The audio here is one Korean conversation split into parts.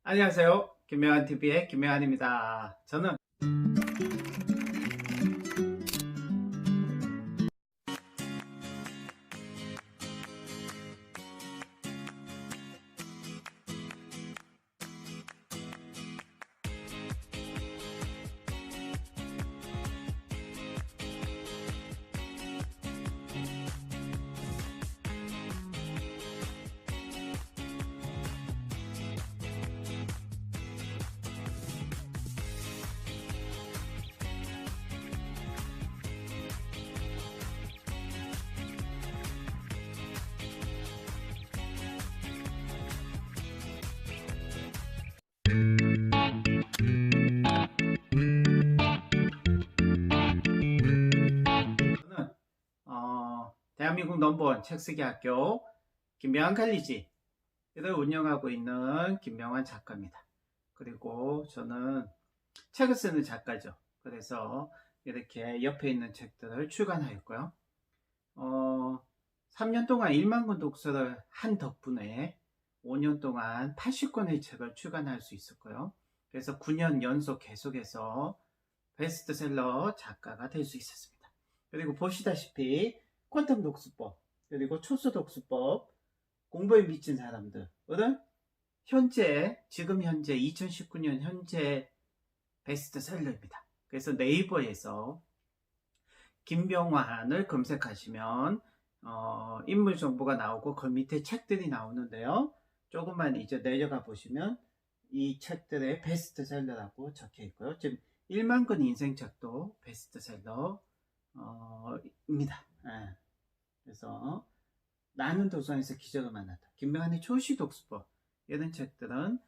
안녕하세요. 김명환TV의 김명환입니다. 저는 대한민국 넘버원 책쓰기 학교 김명환 칼리지를 운영하고 있는 김명환 작가입니다. 그리고 저는 책을 쓰는 작가죠. 그래서 이렇게 옆에 있는 책들을 출간하였고요. 3년 동안 1만 권 독서를 한 덕분에 5년 동안 80권의 책을 출간할 수 있었고요. 그래서 9년 연속 계속해서 베스트셀러 작가가 될 수 있었습니다. 그리고 보시다시피 퀀텀 독서법, 그리고 초수 독서법, 공부에 미친 사람들은 지금 현재 2019년 현재 베스트셀러입니다. 그래서 네이버에서 김명환을 검색하시면 인물 정보가 나오고 그 밑에 책들이 나오는데요. 조금만 이제 내려가 보시면 이 책들의 베스트셀러라고 적혀 있고요. 지금 1만 권 인생책도 베스트셀러 입니다. 예. 그래서 나는 도서관에서 기적을 만났다, 김명환의 초시 독서법, 이런 책들은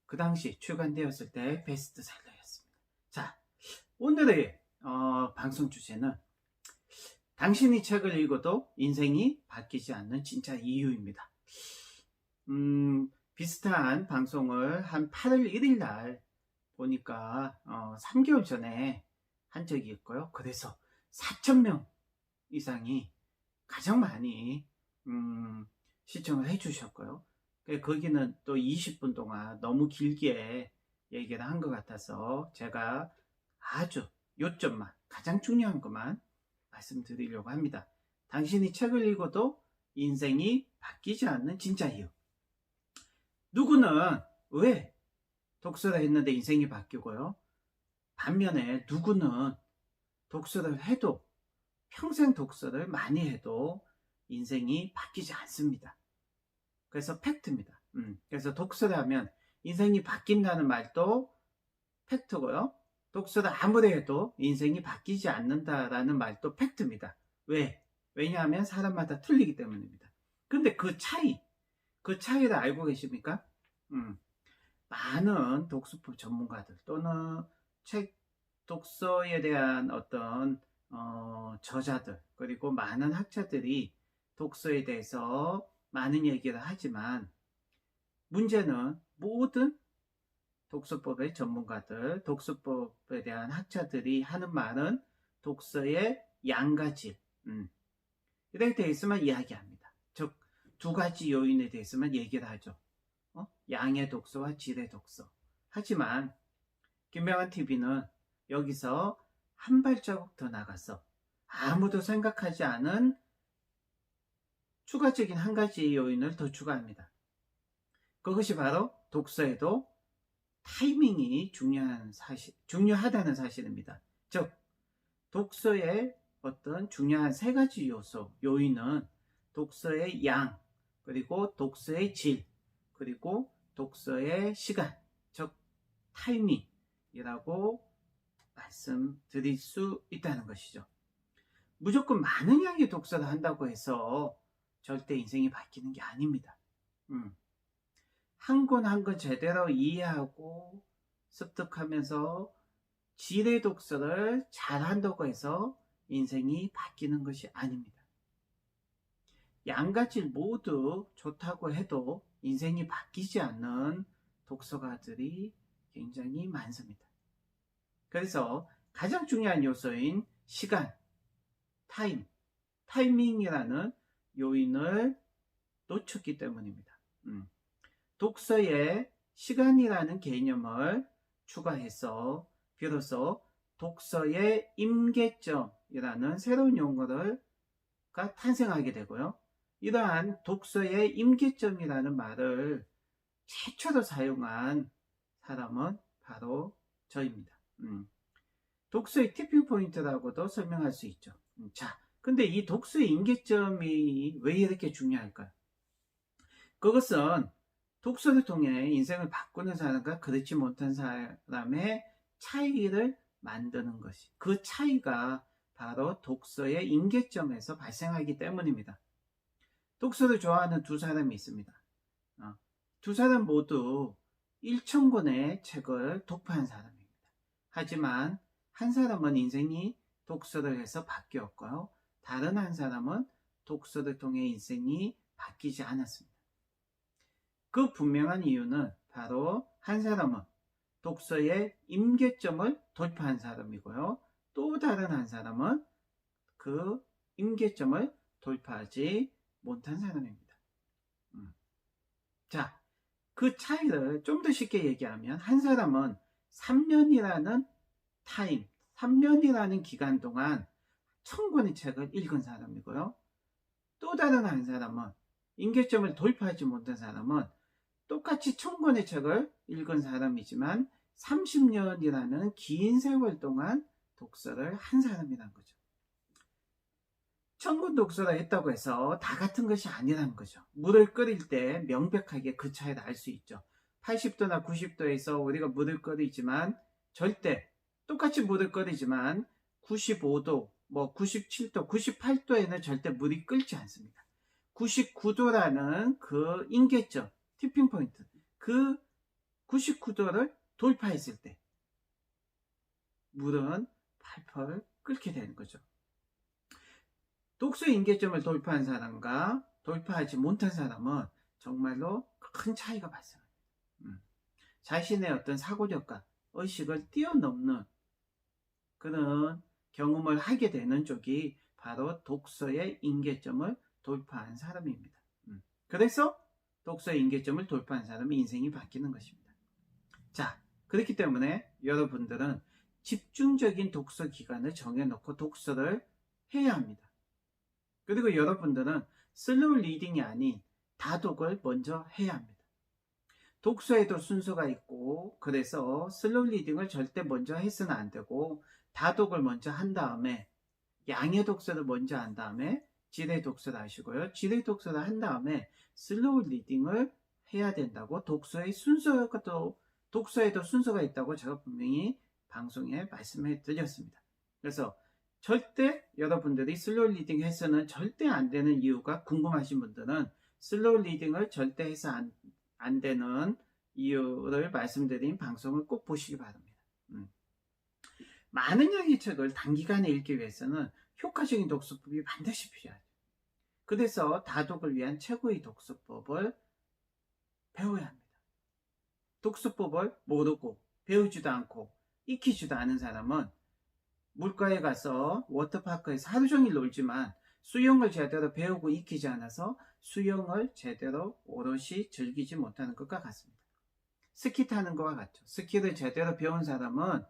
그 당시 출간되었을 때 베스트셀러였습니다. 자, 오늘의 방송 주제는 당신이 책을 읽어도 인생이 바뀌지 않는 진짜 이유입니다. 비슷한 방송을 한 8월 1일 날 보니까 3개월 전에 한 적이 있고요. 그래서 4,000명 이상이 가장 많이 시청을 해주셨고요. 거기는 또 20분 동안 너무 길게 얘기를 한 것 같아서 제가 아주 요점만, 가장 중요한 것만 말씀드리려고 합니다. 당신이 책을 읽어도 인생이 바뀌지 않는 진짜 이유. 누구는 왜 독서를 했는데 인생이 바뀌고요. 반면에 누구는 독서를 해도, 평생 독서를 많이 해도 인생이 바뀌지 않습니다. 그래서 팩트입니다. 그래서 독서를 하면 인생이 바뀐다는 말도 팩트고요. 독서를 아무리 해도 인생이 바뀌지 않는다라는 말도 팩트입니다. 왜? 왜냐하면 사람마다 틀리기 때문입니다. 근데 그 차이를 알고 계십니까? 많은 독서법 전문가들 또는 독서에 대한 어떤 저자들, 그리고 많은 학자들이 독서에 대해서 많은 얘기를 하지만, 문제는 모든 독서법의 전문가들, 독서법에 대한 학자들이 하는 말은 독서의 양과 질, 이렇게 대해서만 이야기합니다. 즉, 두 가지 요인에 대해서만 얘기를 하죠. 양의 독서와 질의 독서. 하지만 김명환TV는 여기서 한 발자국 더 나가서 아무도 생각하지 않은 추가적인 한 가지 요인을 더 추가합니다. 그것이 바로 독서에도 타이밍이 중요하다는 사실입니다. 즉, 독서의 어떤 중요한 세 가지 요인은 독서의 양, 그리고 독서의 질, 그리고 독서의 시간, 즉 타이밍이라고 말씀드릴 수 있다는 것이죠. 무조건 많은 양의 독서를 한다고 해서 절대 인생이 바뀌는 게 아닙니다. 한 권 한 권 제대로 이해하고 습득하면서 질의 독서를 잘한다고 해서 인생이 바뀌는 것이 아닙니다. 양과 질 모두 좋다고 해도 인생이 바뀌지 않는 독서가들이 굉장히 많습니다. 그래서 가장 중요한 요소인 시간, 타이밍이라는 요인을 놓쳤기 때문입니다. 독서의 시간이라는 개념을 추가해서 비로소 독서의 임계점이라는 새로운 용어가 탄생하게 되고요. 이러한 독서의 임계점이라는 말을 최초로 사용한 사람은 바로 저입니다. 독서의 티핑 포인트라고도 설명할 수 있죠. 자, 근데 이 독서의 임계점이 왜 이렇게 중요할까요? 그것은 독서를 통해 인생을 바꾸는 사람과 그렇지 못한 사람의 차이를 만드는 것이, 그 차이가 바로 독서의 임계점에서 발생하기 때문입니다. 독서를 좋아하는 두 사람이 있습니다. 두 사람 모두 1,000권의 책을 독파한 사람입니다. 하지만 한 사람은 인생이 독서를 해서 바뀌었고요. 다른 한 사람은 독서를 통해 인생이 바뀌지 않았습니다. 그 분명한 이유는 바로 한 사람은 독서의 임계점을 돌파한 사람이고요. 또 다른 한 사람은 그 임계점을 돌파하지 못한 사람입니다. 자, 그 차이를 좀 더 쉽게 얘기하면 한 사람은 3년이라는 3년이라는 기간 동안 1,000권의 책을 읽은 사람이고요. 또 다른 한 사람은 임계점을 돌파하지 못한 사람은 똑같이 1,000권의 책을 읽은 사람이지만 30년이라는 긴 세월 동안 독서를 한 사람이라는 거죠. 1,000권 독서를 했다고 해서 다 같은 것이 아니라는 거죠. 물을 끓일 때 명백하게 그 차이를 알 수 있죠. 80도나 90도에서 우리가 물을 끓이지만 절대 똑같이 물을 끓이지만 95도, 97도, 98도에는 절대 물이 끓지 않습니다. 99도라는 그 임계점, 티핑 포인트, 그 99도를 돌파했을 때 물은 팔팔 끓게 되는 거죠. 독서 임계점을 돌파한 사람과 돌파하지 못한 사람은 정말로 큰 차이가 발생합니다. 자신의 어떤 사고력과 의식을 뛰어넘는 그런 경험을 하게 되는 쪽이 바로 독서의 임계점을 돌파한 사람입니다. 그래서 독서의 임계점을 돌파한 사람의 인생이 바뀌는 것입니다. 자, 그렇기 때문에 여러분들은 집중적인 독서 기간을 정해놓고 독서를 해야 합니다. 그리고 여러분들은 슬로우 리딩이 아닌 다독을 먼저 해야 합니다. 독서에도 순서가 있고, 그래서 슬로우 리딩을 절대 먼저 해서는 안 되고, 다독을 먼저 한 다음에 양의 독서를 먼저 한 다음에 질의 독서를 하시고요. 질의 독서를 한 다음에 슬로우 리딩을 해야 된다고, 독서에도 순서가 있다고 제가 분명히 방송에 말씀해 드렸습니다. 그래서 절대 여러분들이 슬로우 리딩 해서는 절대 안 되는 이유가 궁금하신 분들은 슬로우 리딩을 절대 해서 안 되는 이유를 말씀드린 방송을 꼭 보시기 바랍니다. 많은 양의 책을 단기간에 읽기 위해서는 효과적인 독서법이 반드시 필요하죠. 그래서 다독을 위한 최고의 독서법을 배워야 합니다. 독서법을 모르고 배우지도 않고 익히지도 않은 사람은 물가에 가서 워터파크에서 하루 종일 놀지만 수영을 제대로 배우고 익히지 않아서 수영을 제대로 오롯이 즐기지 못하는 것과 같습니다. 스키 타는 것과 같죠. 스키를 제대로 배운 사람은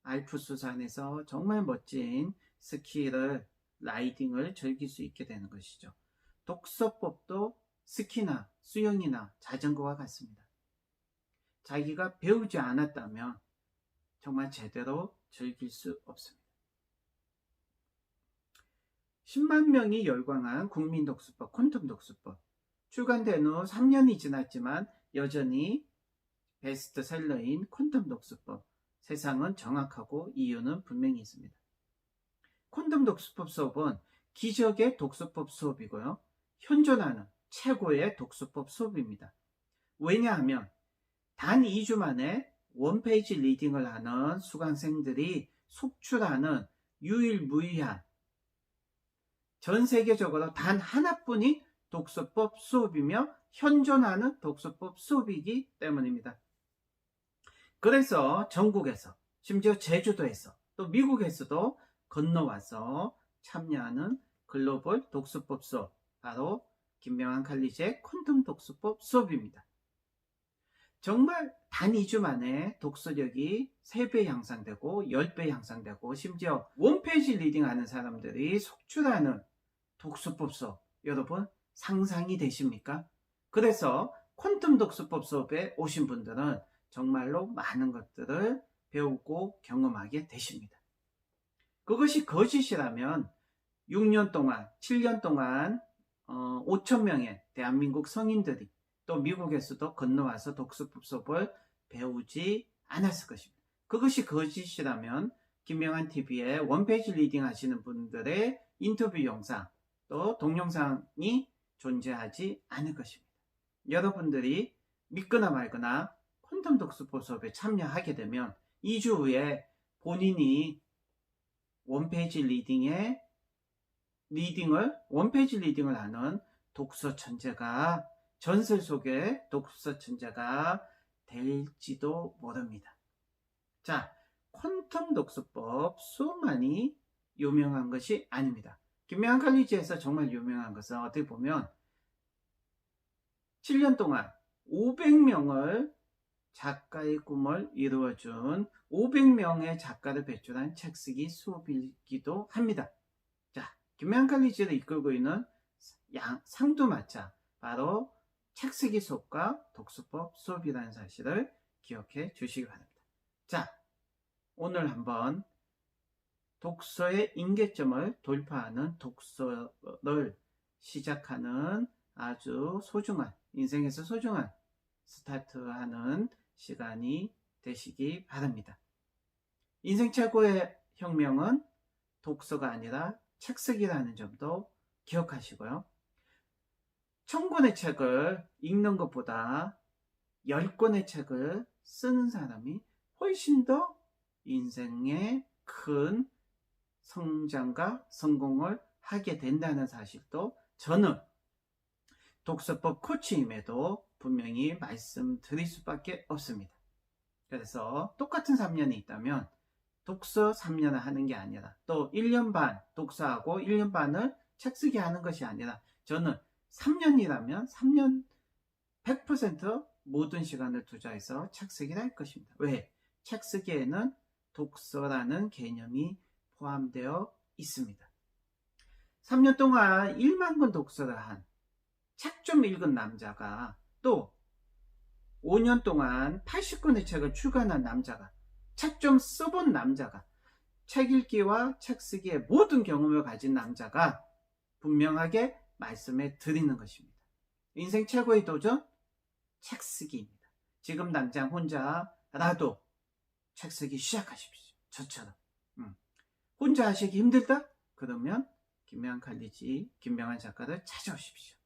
알프스 산에서 정말 멋진 스키를 라이딩을 즐길 수 있게 되는 것이죠. 독서법도 스키나 수영이나 자전거와 같습니다. 자기가 배우지 않았다면 정말 제대로 즐길 수 없습니다. 10만 명이 열광한 국민독서법, 퀀텀 독서법. 출간된 후 3년이 지났지만 여전히 베스트셀러인 퀀텀 독서법. 세상은 정확하고 이유는 분명히 있습니다. 퀀텀 독서법 수업은 기적의 독서법 수업이고요. 현존하는 최고의 독서법 수업입니다. 왜냐하면 단 2주 만에 원페이지 리딩을 하는 수강생들이 속출하는 유일무이한 전 세계적으로 단 하나뿐인 독서법 수업이며 현존하는 독서법 수업이기 때문입니다. 그래서 전국에서, 심지어 제주도에서, 또 미국에서도 건너와서 참여하는 글로벌 독서법 수업, 바로 김명한 칼리지의 퀀텀 독서법 수업입니다. 정말 단 2주 만에 독서력이 3배 향상되고 10배 향상되고 심지어 원페이지 리딩하는 사람들이 속출하는 독서법 수업, 여러분 상상이 되십니까? 그래서 퀀텀 독서법 수업에 오신 분들은 정말로 많은 것들을 배우고 경험하게 되십니다. 그것이 거짓이라면 6년 동안, 7년 동안 5,000명의 대한민국 성인들이 또 미국에서도 건너와서 독서법 수업을 배우지 않았을 것입니다. 그것이 거짓이라면 김명한 TV에 원페이지 리딩 하시는 분들의 인터뷰 영상 또 동영상이 존재하지 않을 것입니다. 여러분들이 믿거나 말거나 퀀텀 독서법 수업에 참여하게 되면 2주 후에 본인이 원페이지 원페이지 리딩을 하는 독서 천재가, 전설 속의 독서 천재가 될지도 모릅니다. 자, 퀀텀 독서법 수업만이 유명한 것이 아닙니다. 김명한 칼리지에서 정말 유명한 것은 어떻게 보면 7년 동안 500명을 작가의 꿈을 이루어준 500명의 작가를 배출한 책쓰기 수업이기도 합니다. 자, 김명한 칼리지를 이끌고 있는 상두마차, 바로 책쓰기 수업과 독서법 수업이라는 사실을 기억해 주시기 바랍니다. 자, 오늘 한번 독서의 임계점을 돌파하는 독서를 시작하는 아주 소중한, 인생에서 소중한 스타트하는 시간이 되시기 바랍니다. 인생 최고의 혁명은 독서가 아니라 책쓰기라는 점도 기억하시고요. 1000권의 책을 읽는 것보다 10권의 책을 쓰는 사람이 훨씬 더 인생에 큰 성장과 성공을 하게 된다는 사실도 저는 독서법 코치임에도 분명히 말씀드릴 수밖에 없습니다. 그래서 똑같은 3년이 있다면 독서 3년을 하는 게 아니라 또 1년 반 독서하고 1년 반을 책쓰기 하는 것이 아니라 저는 3년이라면 3년 100% 모든 시간을 투자해서 책쓰기를 할 것입니다. 왜? 책쓰기에는 독서라는 개념이 포함되어 있습니다. 3년 동안 1만 권 독서를 한 책 좀 읽은 남자가 또 5년 동안 80권의 책을 출간한 남자가, 책 좀 써본 남자가, 책 읽기와 책 쓰기의 모든 경험을 가진 남자가 분명하게 말씀해 드리는 것입니다. 인생 최고의 도전, 책 쓰기입니다. 지금 당장 혼자라도 책 쓰기 시작하십시오. 저처럼. 혼자 하시기 힘들다? 그러면 김명한 칼리지, 김명한 작가를 찾아오십시오.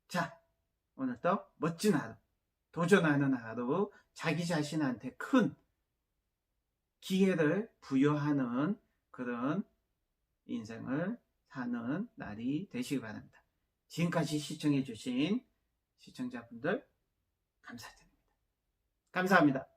자, 오늘도 멋진 하루, 도전하는 하루, 자기 자신한테 큰 기회를 부여하는 그런 인생을 사는 날이 되시기 바랍니다. 지금까지 시청해 주신 시청자분들 감사드립니다. 감사합니다.